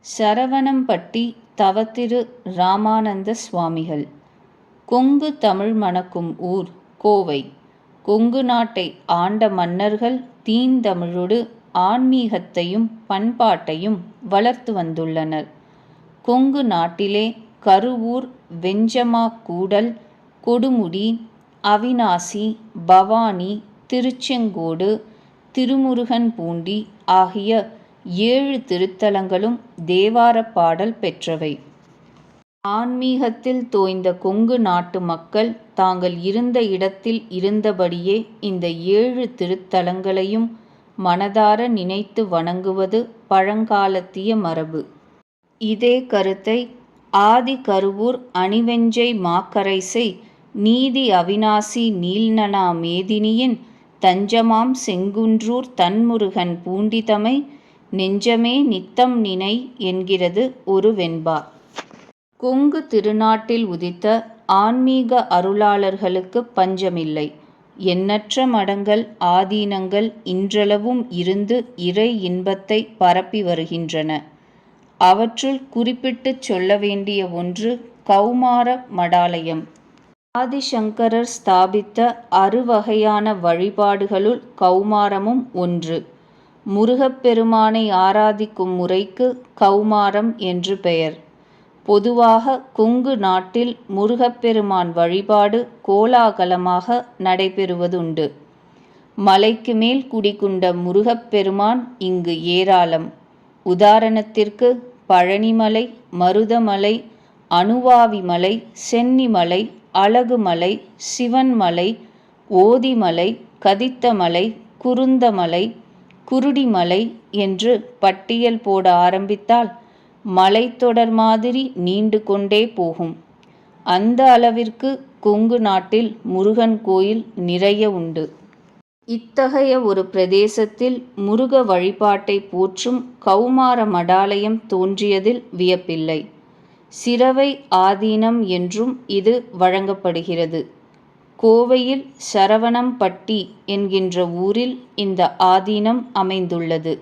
சரவணம்பட்டி தவத்திரு ராமானந்த சுவாமிகள். கொங்கு தமிழ் மணக்கும் ஊர் கோவை. கொங்கு நாட்டை ஆண்ட மன்னர்கள் தீந்தமிழொடு ஆன்மீகத்தையும் பண்பாட்டையும் வளர்த்து வந்துள்ளனர். கொங்கு நாட்டிலே கருவூர், வெஞ்சமாக்கூடல், கொடுமுடி, அவிநாசி, பவானி, திருச்செங்கோடு, திருமுருகன்பூண்டி ஆகிய 7 திருத்தலங்களும் தேவாரப் பாடல் பெற்றவை. ஆன்மீகத்தில் தோய்ந்த கொங்கு நாட்டு மக்கள் தாங்கள் இருந்த இடத்தில் இருந்தபடியே இந்த 7 திருத்தலங்களையும் மனதார நினைத்து வணங்குவது பழங்காலத்திய மரபு. இதே கருத்தை ஆதி கருவூர் அணிவெஞ்சை மாக்கரைசை நீதி அவிநாசி நீள்நனா மேதினியின் தஞ்சமாம் செங்குன்றூர் தன்முருகன் பூண்டிதமை நெஞ்சமே நித்தம் நினை என்கிறது ஒரு வெண்பா. கொங்கு திருநாட்டில் உதித்த ஆன்மீக அருளாளர்களுக்கு பஞ்சமில்லை. எண்ணற்ற மடங்கள், ஆதீனங்கள் இன்றளவும் இருந்து இறை இன்பத்தை பரப்பி வருகின்றன. அவற்றுள் குறிப்பிட்டுச் சொல்ல வேண்டிய ஒன்று கௌமார மடாலயம். ஆதிசங்கரர் ஸ்தாபித்த 6 வகையான வழிபாடுகளுள் கௌமாரமும் ஒன்று. முருகப்பெருமானை ஆராதிக்கும் முறைக்கு கௌமாரம் என்று பெயர். பொதுவாக கொங்கு நாட்டில் முருகப்பெருமான் வழிபாடு கோலாகலமாக நடைபெறுவதுண்டு. மலைக்கு மேல் குடிகொண்ட முருகப்பெருமான் இங்கு ஏராளம். உதாரணத்திற்கு பழனிமலை, மருதமலை, அணுவாவிமலை, சென்னிமலை, அழகுமலை, சிவன்மலை, ஓதிமலை, கதித்தமலை, குருந்தமலை, குருடிமலை என்று பட்டியல் போட ஆரம்பித்தால் மலைத்தொடர் மாதிரி நீண்டு கொண்டே போகும். அந்த அளவிற்கு கொங்கு நாட்டில் முருகன் கோயில் நிறைய உண்டு. இத்தகைய ஒரு பிரதேசத்தில் முருக வழிபாட்டை போற்றும் கௌமார மடாலயம் தோன்றியதில் வியப்பில்லை. சிரவை ஆதீனம் என்றும் இது வழங்கப்படுகிறது. கோவையில் சரவணம்பட்டி என்கின்ற ஊரில் இந்த ஆதீனம் அமைந்துள்ளது.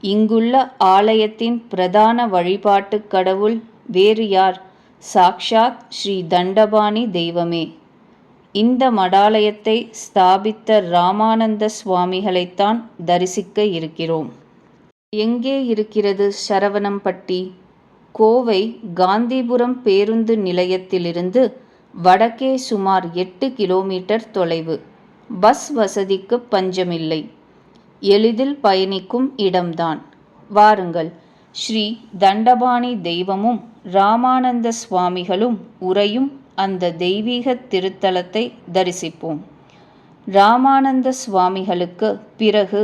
இங்குள்ள ஆலயத்தின் பிரதான வழிபாட்டுக் கடவுள் வேறு யார்? சாக்ஷாத் ஸ்ரீ தண்டபாணி தெய்வமே. இந்த மடாலயத்தை ஸ்தாபித்த ராமானந்த சுவாமிகளைத்தான் தரிசிக்க இருக்கிறோம். எங்கே இருக்கிறது சரவணம்பட்டி? கோவை காந்திபுரம் பேருந்து நிலையத்திலிருந்து வடக்கே சுமார் 8 கிலோமீட்டர் தொலைவு. பஸ் வசதிக்கு பஞ்சமில்லை. எளிதில் பயணிக்கும் இடம்தான். வாருங்கள், ஸ்ரீ தண்டபாணி தெய்வமும் ராமானந்த சுவாமிகளும் உறையும் அந்த தெய்வீக திருத்தலத்தை தரிசிப்போம். ராமானந்த சுவாமிகளுக்கு பிறகு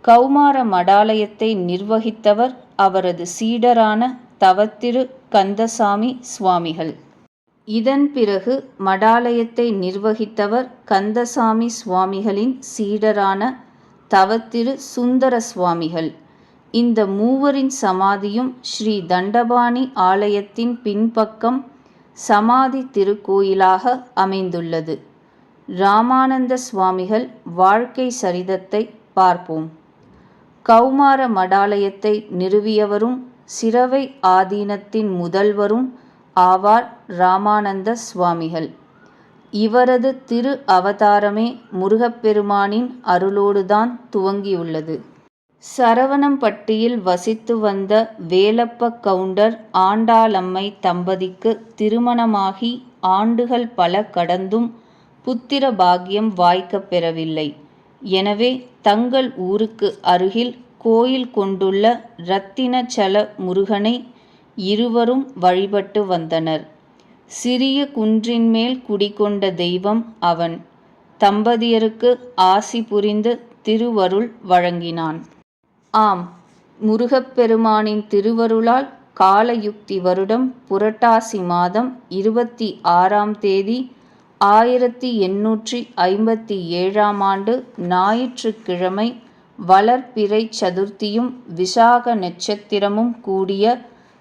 கௌமார மடாலயத்தை நிர்வகித்தவர் அவரது சீடரான தவத்திரு கந்தசாமி சுவாமிகள். இதன் பிறகு மடாலயத்தை நிர்வகித்தவர் கந்தசாமி சுவாமிகளின் சீடரான தவத்திரு சுந்தர சுவாமிகள். இந்த மூவரின் சமாதியும் ஸ்ரீ தண்டபாணி ஆலயத்தின் பின்பக்கம் சமாதி திருக்கோயிலாக அமைந்துள்ளது. ராமானந்த சுவாமிகள் வாழ்க்கை சரிதத்தை பார்ப்போம். கௌமார மடாலயத்தை நிறுவியவரும் சிரவை ஆதீனத்தின் முதல்வரும் ஆவார் ராமானந்த சுவாமிகள். இவரது திரு அவதாரமே முருகப்பெருமானின் அருளோடுதான் துவங்கியுள்ளது. சரவணம்பட்டியில் வசித்து வந்த வேலப்ப கவுண்டர் ஆண்டாளம்மை தம்பதிக்கு திருமணமாகி ஆண்டுகள் பல கடந்தும் புத்திர பாக்கியம் வாய்க்கப் பெறவில்லை. எனவே தங்கள் ஊருக்கு அருகில் கோயில் கொண்டுள்ள இரத்தினச்சல முருகனை இருவரும் வழிபட்டு வந்தனர். சிறிய குன்றின் மேல் குடிகொண்ட தெய்வம் அவன். தம்பதியருக்கு ஆசி புரிந்து திருவருள் வழங்கினான். ஆம், முருகப்பெருமானின் திருவருளால் காலயுக்தி வருடம் புரட்டாசி மாதம் 26ஆம் தேதி 1857ஆம் ஆண்டு ஞாயிற்றுக்கிழமை வளர்பிறை சதுர்த்தியும் விசாக நட்சத்திரமும் கூடிய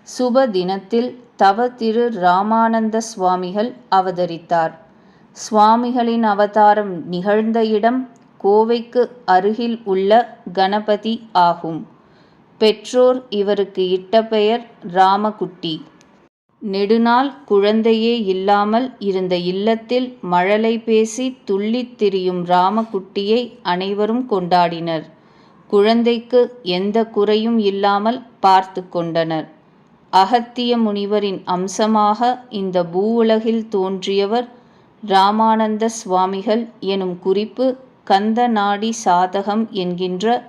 சுப தினத்தில் தவ திரு ராமானந்த சுவாமிகள் அவதரித்தார். சுவாமிகளின் அவதாரம் நிகழ்ந்த இடம் கோவைக்கு அருகில் உள்ள கணபதி ஆகும். பெற்றோர் இவருக்கு இட்ட பெயர் ராமகுட்டி. நெடுநாள் குழந்தையே இல்லாமல் இருந்த இல்லத்தில் மழலை பேசி துள்ளித் திரியும் ராமகுட்டியை அனைவரும் கொண்டாடினர். குழந்தைக்கு எந்த குறையும் இல்லாமல் பார்த்து கொண்டனர். அகத்திய முனிவரின் அம்சமாக இந்த பூவுலகில் தோன்றியவர் இராமானந்த சுவாமிகள் எனும் குறிப்பு கந்த நாடி சாதகம் என்கின்ற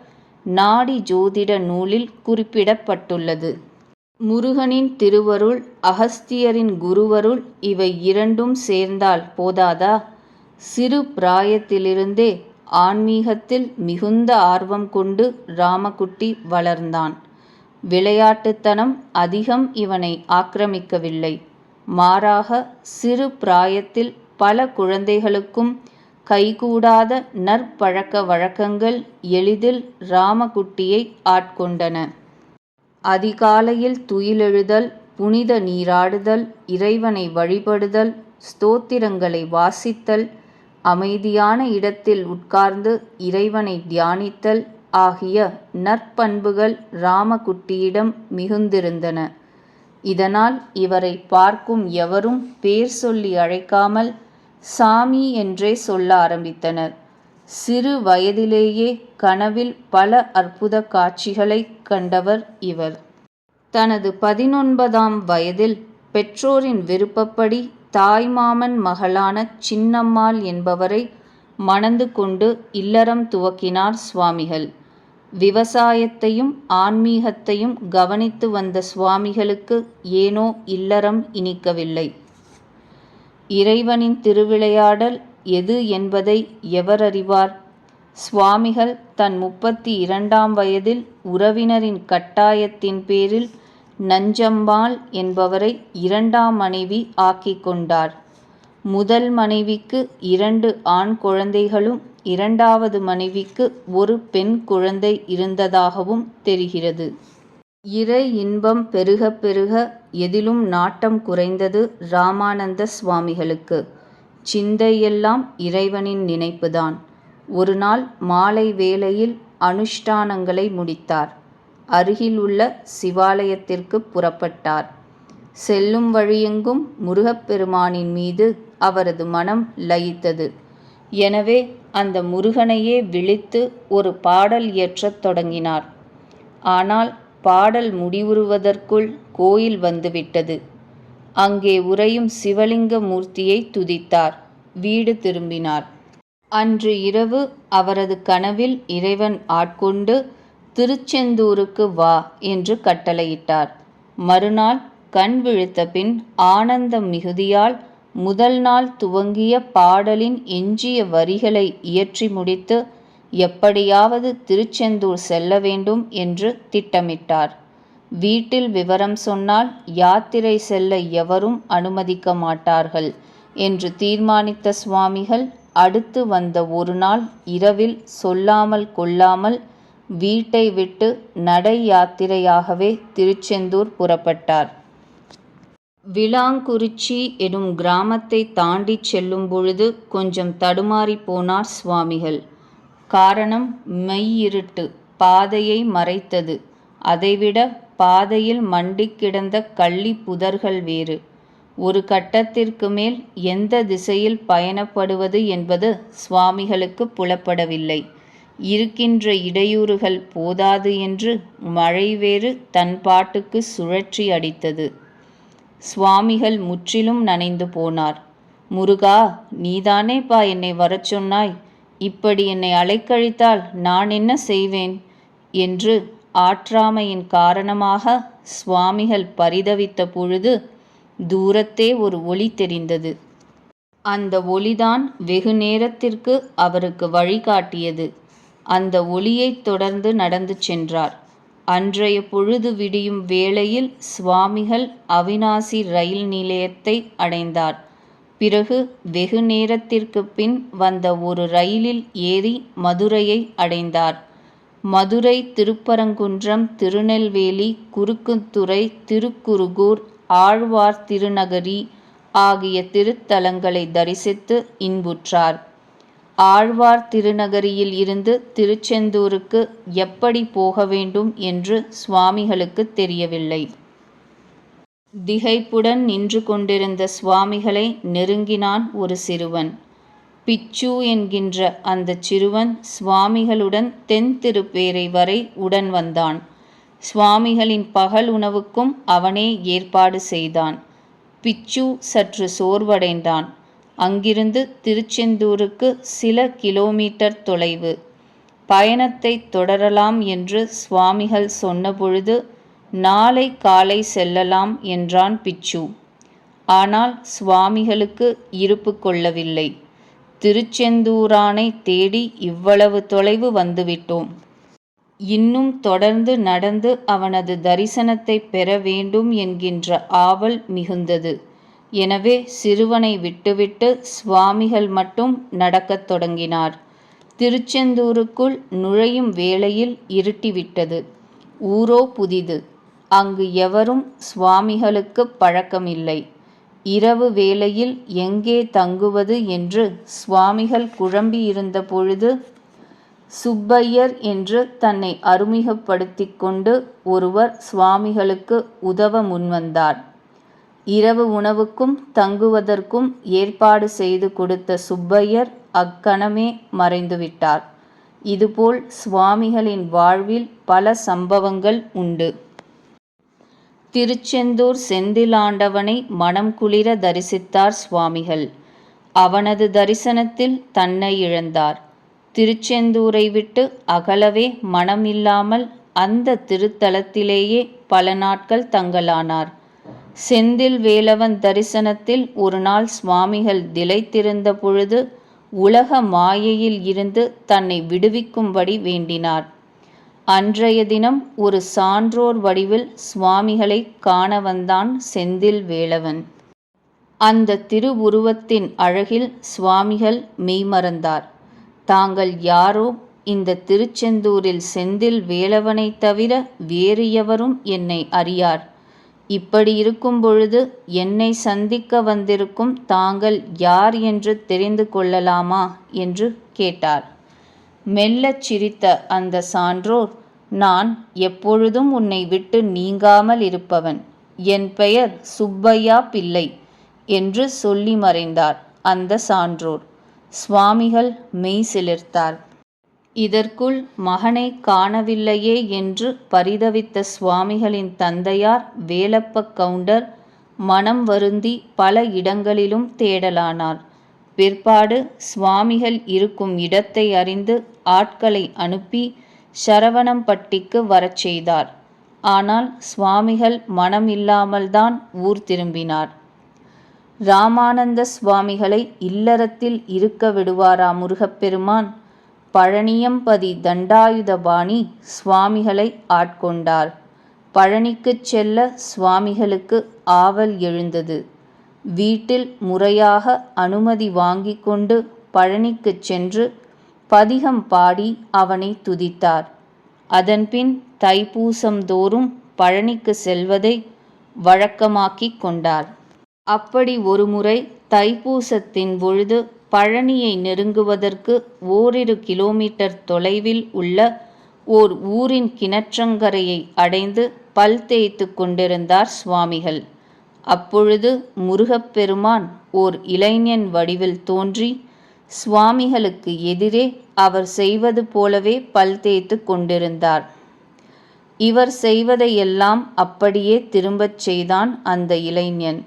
நாடி ஜோதிட நூலில் குறிப்பிடப்பட்டுள்ளது. முருகனின் திருவருள், அகஸ்தியரின் குருவருள் இவை இரண்டும் சேர்ந்தால் போதாதா? சிறு பிராயத்திலிருந்தே ஆன்மீகத்தில் மிகுந்த ஆர்வம் கொண்டு ராமகுட்டி வளர்ந்தான். விளையாட்டுத்தனம் அதிகம் இவனை ஆக்கிரமிக்கவில்லை. மாறாக சிறு பிராயத்தில் பல குழந்தைகளுக்கும் கைகூடாத நற்பழக்க வழக்கங்கள் எளிதில் ராமகுட்டியை ஆட்கொண்டன. அதிகாலையில் துயிலெழுதல், புனித நீராடுதல், இறைவனை வழிபடுதல், ஸ்தோத்திரங்களை வாசித்தல், அமைதியான இடத்தில் உட்கார்ந்து இறைவனை தியானித்தல் ஆகிய நற்பண்புகள் ராமகுட்டியிடம் மிகுந்திருந்தன. இதனால் இவரை பார்க்கும் எவரும் பேர் சொல்லி அழைக்காமல் சாமி என்றே சொல்ல ஆரம்பித்தனர். சிறு வயதிலேயே கனவில் பல அற்புத காட்சிகளை கண்டவர் இவர். தனது 19ஆம் வயதில் பெற்றோரின் விருப்பப்படி தாய்மாமன் மகளான சின்னம்மாள் என்பவரை மணந்து கொண்டு இல்லறம் துவக்கினார் சுவாமிகள். விவசாயத்தையும் ஆன்மீகத்தையும் கவனித்து வந்த சுவாமிகளுக்கு ஏனோ இல்லறம் இனிக்கவில்லை. இறைவனின் திருவிளையாடல் எது என்பதை எவர் அறிவார்? சுவாமிகள் தன் 32ஆம் வயதில் உறவினரின் கட்டாயத்தின் பேரில் நஞ்சம்மாள் என்பவரை 2ஆம் மனைவி ஆக்கிக் கொண்டார். முதல் மனைவிக்கு 2 ஆண் குழந்தைகளும் 2வது மனைவிக்கு ஒரு பெண் குழந்தை இருந்ததாகவும் தெரிகிறது. இறை இன்பம் பெருக பெருக எதிலும் நாட்டம் குறைந்தது இராமானந்த சுவாமிகளுக்கு. சிந்தையெல்லாம் இறைவனின் நினைப்புதான். ஒரு நாள் மாலை வேளையில் அனுஷ்டானங்களை முடித்தார். அருகில் உள்ள சிவாலயத்திற்கு புறப்பட்டார். செல்லும் வழியெங்கும் முருகப்பெருமானின் மீது அவரது மனம் லயித்தது. எனவே அந்த முருகனையே விளித்து ஒரு பாடல் இயற்றத் தொடங்கினார். ஆனால் பாடல் முடிவுறுவதற்குள் கோயில் வந்துவிட்டது. அங்கே உறையும் சிவலிங்க மூர்த்தியை துதித்தார். வீடு திரும்பினார். அன்று இரவு அவரது கனவில் இறைவன் ஆட்கொண்டு திருச்செந்தூருக்கு வா என்று கட்டளையிட்டார். மறுநாள் கண் விழித்த பின் ஆனந்த மிகுதியால் முதல் நாள் துவங்கிய பாடலின் எஞ்சிய வரிகளை இயற்றி முடித்து எப்படியாவது திருச்செந்தூர் செல்ல வேண்டும் என்று திட்டமிட்டார். வீட்டில் விவரம் சொன்னால் யாத்திரை செல்ல எவரும் அனுமதிக்க மாட்டார்கள் என்று தீர்மானித்த சுவாமிகள் அடுத்து வந்த ஒரு நாள் இரவில் சொல்லாமல் கொள்ளாமல் வீட்டை விட்டு நடை யாத்திரையாகவே திருச்செந்தூர் புறப்பட்டார். விளாங்குறிச்சி எனும் கிராமத்தை தாண்டிச் செல்லும் பொழுது கொஞ்சம் தடுமாறி போனார் சுவாமிகள். காரணம் மெய்யிருட்டு பாதையை மறைத்தது. அதைவிட பாதையில் மண்டிக் கிடந்த கள்ளி புதர்கள் வேறு. ஒரு கட்டத்திற்கு மேல் எந்த திசையில் பயணப்படுவது என்பது சுவாமிகளுக்கு புலப்படவில்லை. இருக்கின்ற இடையூறுகள் போதாது என்று மழை வேறு தன் பாட்டுக்கு சுழற்றி அடித்தது. சுவாமிகள் முற்றிலும் நனைந்து போனார். முருகா, நீதானேப்பா என்னை வரச் சொன்னாய். இப்படி என்னை அலைக்கழித்தால் நான் என்ன செய்வேன் என்று ஆற்றாமையின் காரணமாக சுவாமிகள் பரிதவித்த பொழுது தூரத்தே ஒரு ஒளி தெரிந்தது. அந்த ஒளிதான் வெகு நேரத்திற்கு அவருக்கு வழிகாட்டியது. அந்த ஒளியைத் தொடர்ந்து நடந்து சென்றார். அன்றைய பொழுது விடியும் வேளையில் சுவாமிகள் அவிநாசி ரயில் நிலையத்தை அடைந்தார். பிறகு வெகு நேரத்திற்கு பின் வந்த ஒரு ரயிலில் ஏறி மதுரையை அடைந்தார். மதுரை, திருப்பரங்குன்றம், திருநெல்வேலி, குறுக்குத்துறை, திருக்குருகூர், ஆழ்வார் திருநகரி ஆகிய திருத்தலங்களை தரிசித்து இன்புற்றார். ஆழ்வார் திருநகரியில் இருந்து திருச்செந்தூருக்கு எப்படி போக வேண்டும் என்று சுவாமிகளுக்கு தெரியவில்லை. திகைப்புடன் நின்று கொண்டிருந்த சுவாமிகளை நெருங்கினான் ஒரு சிறுவன். பிச்சு என்கின்ற அந்தச் சிறுவன் சுவாமிகளுடன் தென்திருப்பேரை வரை உடன் வந்தான். சுவாமிகளின் பகல் உணவுக்கும் அவனே ஏற்பாடு செய்தான். பிச்சு சற்று சோர்வடைந்தான். அங்கிருந்து திருச்செந்தூருக்கு சில கிலோமீட்டர் தொலைவு. பயணத்தை தொடரலாம் என்று சுவாமிகள் சொன்னபொழுது நாளை காலை செல்லலாம் என்றான் பிச்சு. ஆனால் சுவாமிகளுக்கு இருப்பு கொள்ளவில்லை. திருச்செந்தூரானை தேடி இவ்வளவு தொலைவு வந்துவிட்டோம். இன்னும் தொடர்ந்து நடந்து அவனது தரிசனத்தை பெற வேண்டும் என்கின்ற ஆவல் மிகுந்தது. எனவே சிறுவனை விட்டுவிட்டு சுவாமிகள் மட்டும் நடக்கத் தொடங்கினார். திருச்செந்தூருக்குள் நுழையும் வேளையில் இருட்டிவிட்டது. ஊரோ புதிது. அங்கு எவரும் சுவாமிகளுக்கு பழக்கமில்லை. இரவு வேளையில் எங்கே தங்குவது என்று சுவாமிகள் குழம்பியிருந்த பொழுது சுப்பையர் என்று தன்னை அறிமுகப்படுத்திக் கொண்டு ஒருவர் சுவாமிகளுக்கு உதவ முன்வந்தார். இரவு உணவுக்கும் தங்குவதற்கும் ஏற்பாடு செய்து கொடுத்த சுப்பையர் அக்கணமே மறைந்துவிட்டார். இதுபோல் சுவாமிகளின் வாழ்வில் பல சம்பவங்கள் உண்டு. திருச்செந்தூர் செந்திலாண்டவனை மனம் குளிர தரிசித்தார் சுவாமிகள். அவனது தரிசனத்தில் தன்னை இழந்தார். திருச்செந்தூரை விட்டு அகலவே மனமில்லாமல் அந்த திருத்தலத்திலேயே பல நாட்கள் தங்கலானார். செந்தில் வேலவன் தரிசனத்தில் ஒரு நாள் சுவாமிகள் திளைத்திருந்த பொழுது உலக மாயையில் இருந்து தன்னை விடுவிக்கும்படி வேண்டினார். அன்றைய தினம் ஒரு சான்றோர் வடிவில் சுவாமிகளை காண வந்தான் செந்தில் வேலவன். அந்த திருவுருவத்தின் அழகில் சுவாமிகள் மெய்மறந்தார். தாங்கள் யாரோ, இந்த திருச்செந்தூரில் செந்தில் வேலவனை தவிர வேறு எவரும் என்னை அறியார். இப்படி இருக்கும் பொழுது என்னை சந்திக்க வந்திருக்கும் தாங்கள் யார் என்று தெரிந்து கொள்ளலாமா என்று கேட்டார். மெல்லச் சிரித்த அந்த சான்றோர், நான் எப்பொழுதும் உன்னை விட்டு நீங்காமல் இருப்பவன். என் பெயர் சுப்பையா பிள்ளை என்று சொல்லி மறைந்தார் அந்த சான்றோர். சுவாமிகள் மெய் சிலிர்த்தார். இதற்குள் மகனை காணவில்லையே என்று பரிதவித்த சுவாமிகளின் தந்தையார் வேலப்ப கவுண்டர் மனம் வருந்தி பல இடங்களிலும் தேடலானார். பிற்பாடு சுவாமிகள் இருக்கும் இடத்தை அறிந்து ஆட்களை அனுப்பி சரவணம்பட்டிக்கு வரச் செய்தார். ஆனால் சுவாமிகள் மனம் இல்லாமல்தான் ஊர் திரும்பினார். ராமானந்த சுவாமிகளை இல்லறத்தில் இருக்க விடுவாரா முருகப்பெருமான்? பழனியம்பதி தண்டாயுதபாணி சுவாமிகளை ஆட்கொண்டார். பழனிக்குச் செல்ல சுவாமிகளுக்கு ஆவல் எழுந்தது. வீட்டில் முறையாக அனுமதி வாங்கி கொண்டு பழனிக்குச் சென்று பதிகம் பாடி அவனை துதித்தார். அதன்பின் தைப்பூசம் தோறும் பழனிக்கு செல்வதை வழக்கமாக்கிக் கொண்டார். அப்படி ஒருமுறை தைப்பூசத்தின் பொழுது பழனியை நெருங்குவதற்கு ஓரிரு கிலோமீட்டர் தொலைவில் உள்ள ஓர் ஊரின் கிணற்றங்கரையை அடைந்து பல் தேய்த்து கொண்டிருந்தார் சுவாமிகள். அப்பொழுது முருகப்பெருமான் ஓர் இளைஞன் வடிவில் தோன்றி சுவாமிகளுக்கு எதிரே அவர் செய்வது போலவே பல் தேய்த்து கொண்டிருந்தார். இவர் செய்வதையெல்லாம் அப்படியே திரும்பச் செய்தான் அந்த இளைஞன்.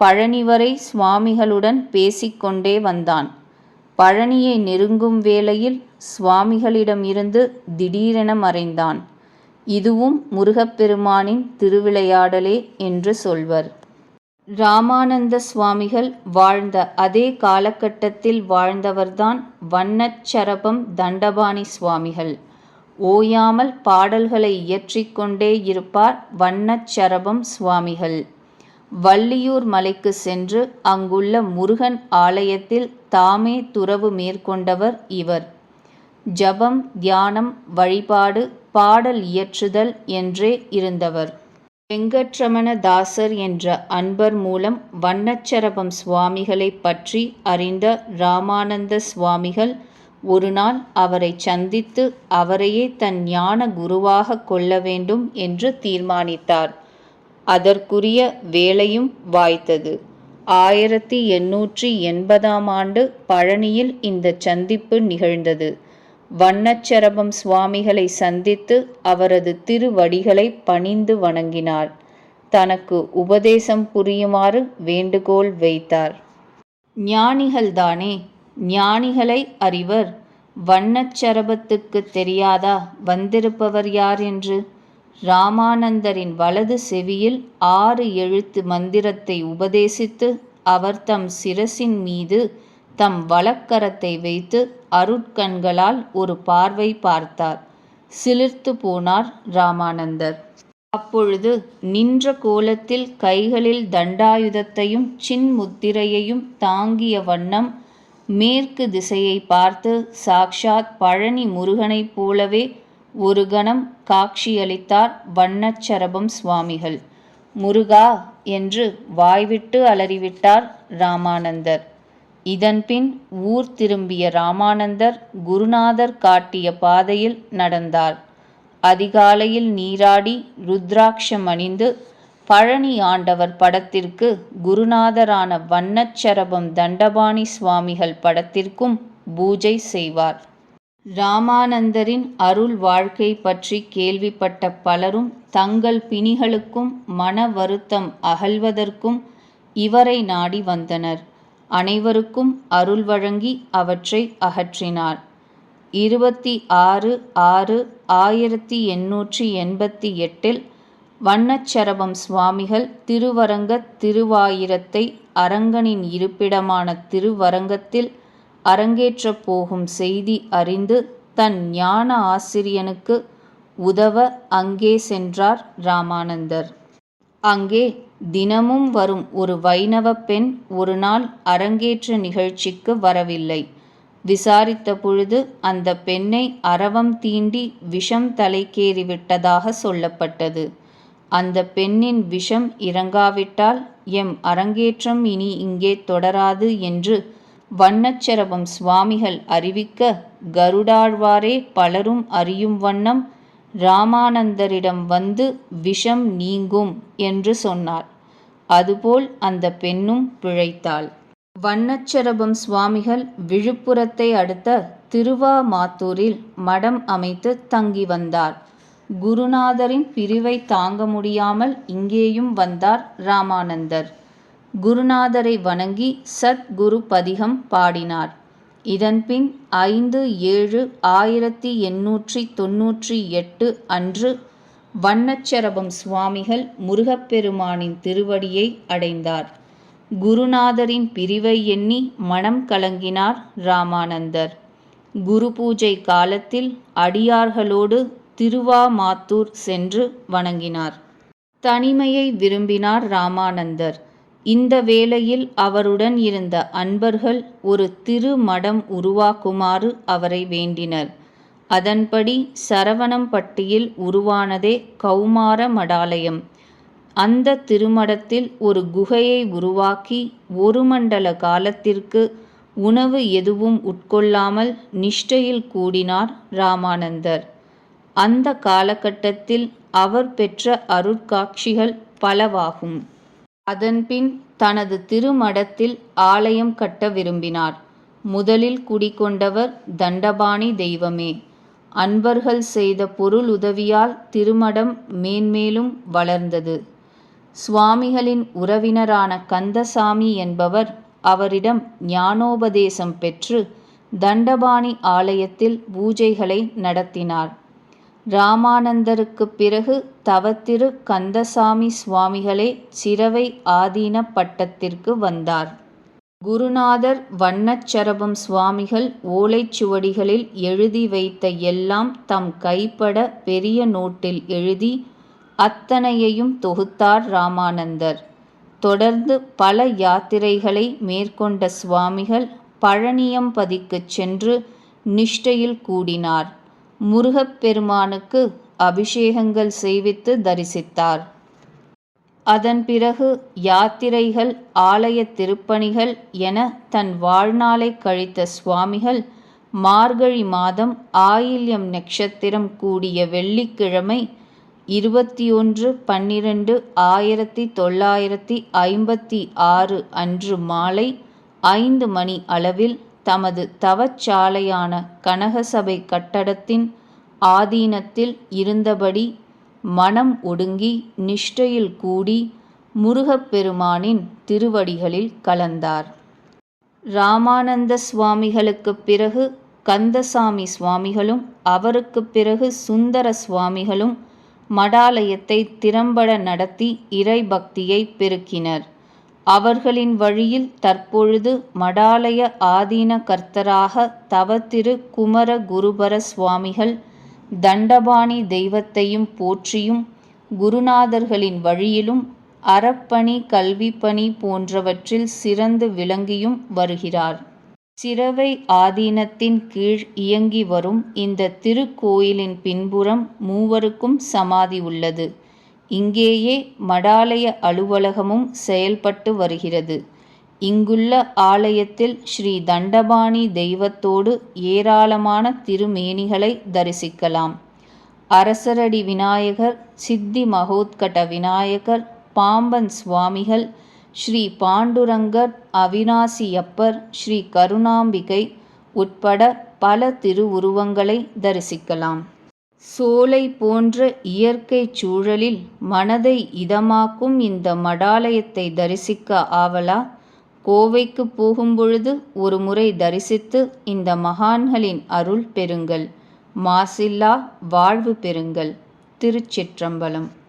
பழனி வரை சுவாமிகளுடன் பேசிக்கொண்டே வந்தான். பழனியை நெருங்கும் வேளையில் சுவாமிகளிடமிருந்து திடீரென மறைந்தான். இதுவும் முருகப்பெருமானின் திருவிளையாடலே என்று சொல்வர். ராமானந்த சுவாமிகள் வாழ்ந்த அதே காலகட்டத்தில் வாழ்ந்தவர்தான் வண்ணச்சரபம் தண்டபாணி சுவாமிகள். ஓயாமல் பாடல்களை இயற்றிக்கொண்டே இருப்பார் வண்ணச்சரபம் சுவாமிகள். வள்ளியூர் மலைக்கு சென்று அங்குள்ள முருகன் ஆலயத்தில் தாமே துறவு மேற்கொண்டவர் இவர். ஜபம், தியானம், வழிபாடு, பாடல் இயற்றுதல் என்றே இருந்தவர். வெங்கட்ரமண தாசர் என்ற அன்பர் மூலம் வண்ணச்சரபம் சுவாமிகளை பற்றி அறிந்த இராமானந்த சுவாமிகள் ஒரு நாள் அவரை சந்தித்து அவரையே தன் ஞான குருவாக கொள்ள வேண்டும் என்று தீர்மானித்தார். அதற்குரிய வேளையும் வாய்த்தது. 1880ஆம் ஆண்டு பழனியில் இந்த சந்திப்பு நிகழ்ந்தது. வண்ணச்சரபம் சுவாமிகளை சந்தித்து அவரது திருவடிகளை பணிந்து வணங்கினார். தனக்கு உபதேசம் புரியுமாறு வேண்டுகோள் வைத்தார். ஞானிகள்தானே, ஞானிகளை அறிவர். வண்ணச்சரபத்துக்கு தெரியாதா வந்திருப்பவர் யார் என்று? இராமானந்தரின் வலது செவியில் 6 எழுத்து மந்திரத்தை உபதேசித்து அவர் தம் சிரசின் மீது தம் வலக்கரத்தை வைத்து அருட்கண்களால் ஒரு பார்வை பார்த்தார். சிலிர்த்து போனார் இராமானந்தர். அப்பொழுது நின்ற கோலத்தில் கைகளில் தண்டாயுதத்தையும் சின்முத்திரையையும் தாங்கிய வண்ணம் மேற்கு திசையை பார்த்து சாக்ஷாத் பழனி முருகனைப் போலவே ஒரு கணம் காட்சியளித்தார் வண்ணச்சரபம் சுவாமிகள். முருகா என்று வாய்விட்டு அலறிவிட்டார் இராமானந்தர். இதன்பின் ஊர் திரும்பிய இராமானந்தர் குருநாதர் காட்டிய பாதையில் நடந்தார். அதிகாலையில் நீராடி ருத்ராட்சம் அணிந்து பழனி ஆண்டவர் படத்திற்கு குருநாதரான வண்ணச்சரபம் தண்டபாணி சுவாமிகள் படத்திற்கும் பூஜை செய்வார். இராமானந்தரின் அருள் வாழ்க்கை பற்றி கேள்விப்பட்ட பலரும் தங்கள் பிணிகளுக்கும் மன வருத்தம் அகல்வதற்கும் இவரை நாடி வந்தனர். அனைவருக்கும் அருள் வழங்கி அவற்றை அகற்றினார். 26/6/1888 வண்ணச்சரபம் சுவாமிகள் திருவரங்கத் திருவாயிரத்தை அரங்கனின் இருப்பிடமான திருவரங்கத்தில் அரங்கேற்றப் போகும் செய்தி அறிந்து தன் ஞான ஆசிரியனுக்கு உதவ அங்கே சென்றார் இராமானந்தர். அங்கே தினமும் வரும் ஒரு வைணவ பெண் ஒரு நாள் அரங்கேற்ற நிகழ்ச்சிக்கு வரவில்லை. விசாரித்த பொழுது அந்த பெண்ணை அரவம் தீண்டி விஷம் தலைக்கேறிவிட்டதாக சொல்லப்பட்டது. அந்த பெண்ணின் விஷம் இறங்காவிட்டால் எம் அரங்கேற்றம் இனி இங்கே தொடராது என்று வண்ணச்சரபம் சுவாமிகள் அறிவிக்க கருடாழ்வாரே பலரும் அறியும் வண்ணம் இராமானந்தரிடம் வந்து விஷம் நீங்கும் என்று சொன்னார். அதுபோல் அந்த பெண்ணும் பிழைத்தாள். வண்ணச்சரபம் சுவாமிகள் விழுப்புரத்தை அடுத்த திருவாமாத்தூரில் மடம் அமைத்து தங்கி வந்தார். குருநாதரின் பிரிவை தாங்க முடியாமல் இங்கேயும் வந்தார் இராமானந்தர். குருநாதரை வணங்கி சத்குரு பதிகம் பாடினார். இதன்பின் 5/7/1898 அன்று வண்ணச்சரபம் சுவாமிகள் முருகப்பெருமானின் திருவடியை அடைந்தார். குருநாதரின் பிரிவை எண்ணி மனம் கலங்கினார் இராமானந்தர். குரு பூஜை காலத்தில் அடியார்களோடு திருவாமாத்தூர் சென்று வணங்கினார். தனிமையை விரும்பினார் இராமானந்தர். இந்த வேளையில் அவருடன் இருந்த அன்பர்கள் ஒரு திருமடம் உருவாக்குமாறு அவரை வேண்டினர். அதன்படி சரவணம்பட்டியில் உருவானதே கௌமார மடாலயம். அந்த திருமடத்தில் ஒரு குகையை உருவாக்கி 1 மண்டல காலத்திற்கு உணவு எதுவும் உட்கொள்ளாமல் நிஷ்டையில் கூடினார் இராமானந்தர். அந்த காலகட்டத்தில் அவர் பெற்ற அருட்காட்சிகள் பலவாகும். அதன்பின் தனது திருமடத்தில் ஆலயம் கட்ட விரும்பினார். முதலில் குடிகொண்டவர் தண்டபாணி தெய்வமே. அன்பர்கள் செய்த பொருள் உதவியால் திருமடம் மேன்மேலும் வளர்ந்தது. சுவாமிகளின் உறவினரான கந்தசாமி என்பவர் அவரிடம் ஞானோபதேசம் பெற்று தண்டபாணி ஆலயத்தில் பூஜைகளை நடத்தினார். இராமானந்தருக்கு பிறகு தவத்திரு கந்தசாமி சுவாமிகளே சிரவை ஆதீன பட்டத்திற்கு வந்தார். குருநாதர் வண்ணச்சரபம் சுவாமிகள் ஓலைச்சுவடிகளில் எழுதி வைத்த எல்லாம் தம் கைப்பட பெரிய நோட்டில் எழுதி அத்தனையையும் தொகுத்தார் இராமானந்தர். தொடர்ந்து பல யாத்திரைகளை மேற்கொண்ட சுவாமிகள் பழனியம்பதிக்குச் சென்று நிஷ்டையில் கூடினார். முருகப்பெருமானுக்கு அபிஷேகங்கள் செய்வித்து தரிசித்தார். அதன் பிறகு யாத்திரைகள், ஆலய திருப்பணிகள் என தன் வாழ்நாளை கழித்த சுவாமிகள் மார்கழி மாதம் ஆயில்யம் நட்சத்திரம் கூடிய வெள்ளிக்கிழமை 21/12/1956 அன்று மாலை 5 மணி அளவில் தமது தவச்சாலையான கனகசபை கட்டடத்தின் ஆதீனத்தில் இருந்தபடி மனம் ஒடுங்கி நிஷ்டையில் கூடி முருகப்பெருமானின் திருவடிகளில் கலந்தார். ராமானந்த சுவாமிகளுக்குப் பிறகு கந்தசாமி சுவாமிகளும் அவருக்குப் பிறகு சுந்தர சுவாமிகளும் மடாலயத்தை திறம்பட நடத்தி இறை பக்தியை பெருக்கினர். அவர்களின் வழியில் தற்பொழுது மடாலய ஆதீன கர்த்தராக தவத்திரு குமர குருபர சுவாமிகள் தண்டபாணி தெய்வத்தையும் போற்றியும் குருநாதர்களின் வழியிலும் அறப்பணி, கல்விப்பணி போன்றவற்றில் சிறந்து விளங்கியும் வருகிறார். சிரவை ஆதீனத்தின் கீழ் இயங்கி வரும் இந்த திருக்கோயிலின் பின்புறம் மூவருக்கும் சமாதி உள்ளது. இங்கேயே மடாலய அலுவலகமும் செயல்பட்டு வருகிறது. இங்குள்ள ஆலயத்தில் ஸ்ரீ தண்டபாணி தெய்வத்தோடு ஏராளமான திருமேனிகளை தரிசிக்கலாம். அரசரடி விநாயகர், சித்தி மகோத்கட விநாயகர், பாம்பன் சுவாமிகள், ஸ்ரீ பாண்டுரங்கர், அவிநாசியப்பர், ஸ்ரீ கருணாம்பிகை உட்பட பல திருவுருவங்களை தரிசிக்கலாம். சோலை போன்ற இயற்கை சூழலில் மனதை இதமாக்கும் இந்த மடாலயத்தை தரிசிக்க ஆவலா? கோவைக்கு போகும்பொழுது ஒரு முறை தரிசித்து இந்த மகான்களின் அருள் பெறுங்கள். மாசில்லா வாழ்வு பெறுங்கள். திருச்சிற்றம்பலம்.